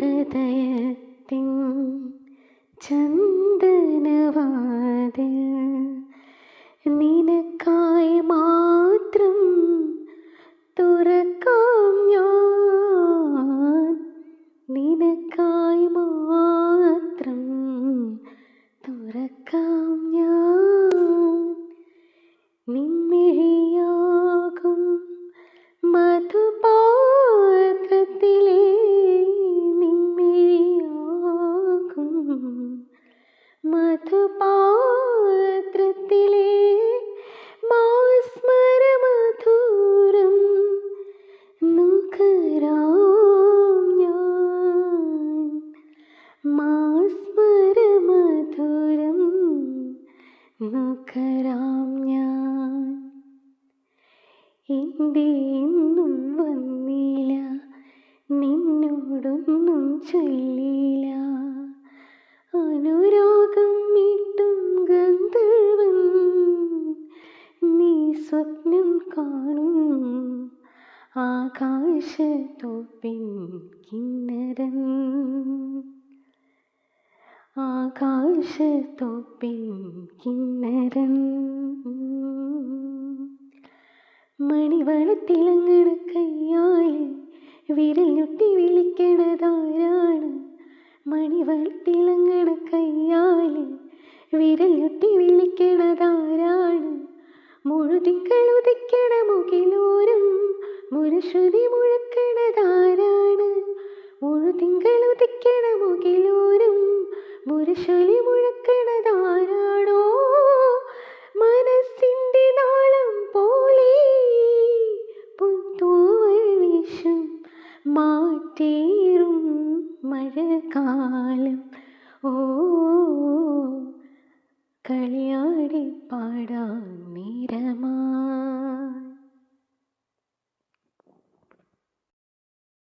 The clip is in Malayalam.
ഹൃദയത്തിൻ ചന്ദനവാതിൽ നിനക്കായി മാത്രം തുറക്കാം ഞാൻ, നിനക്കായി മാത്രം തുറക്കാം ഞാൻ. നിൻമിഴിയാകും മധുപാത്രത്തിലെ, നിൻമിഴിയാകും മധുപാത്രത്തിലെ മാസ്മരമധുരം നുകരാം ഞാൻ, മാസ്മരമധുരം നുകരാം ഞാൻ. എന്തേ ഇന്നും വന്നില്ല, നിന്നോടൊന്നും ചൊല്ലില്ല, അനുരാഗം മീട്ടും ഗന്ധർവൻ നീ സ്വപ്നം കാണും ആകാശത്തോപ്പിൻ കിന്നരൻ, ആകാശത്തോപ്പിൻ കിന്നരൻ. മണിവളത്തിളങ്ങണ കയ്യാല് വിരൽ ഞൊട്ടി വിളിക്കണതാരാണ്, മണിവളത്തിളങ്ങണ കയ്യാല് വിരൽ ഞൊട്ടി വിളിക്കണതാരാണ്, മുഴുതിങ്കൾ ഉദിക്കണ മുകിലോരം മുരശ്രുതി മുഴക്കണതാരാണ്, മുഴുതിങ്കൾ ഉദിക്കണ മുകിലോരം മുരശ്രുതി മുഴക്കണതാരാണോ, മനസ്സിൻ്റെ നാളം പോലെ പുത്തൂവൽ വീശും മാറ്റേറും മഴക്കാലം. ഓ കളിയാടി പാടാൻ നിറമാ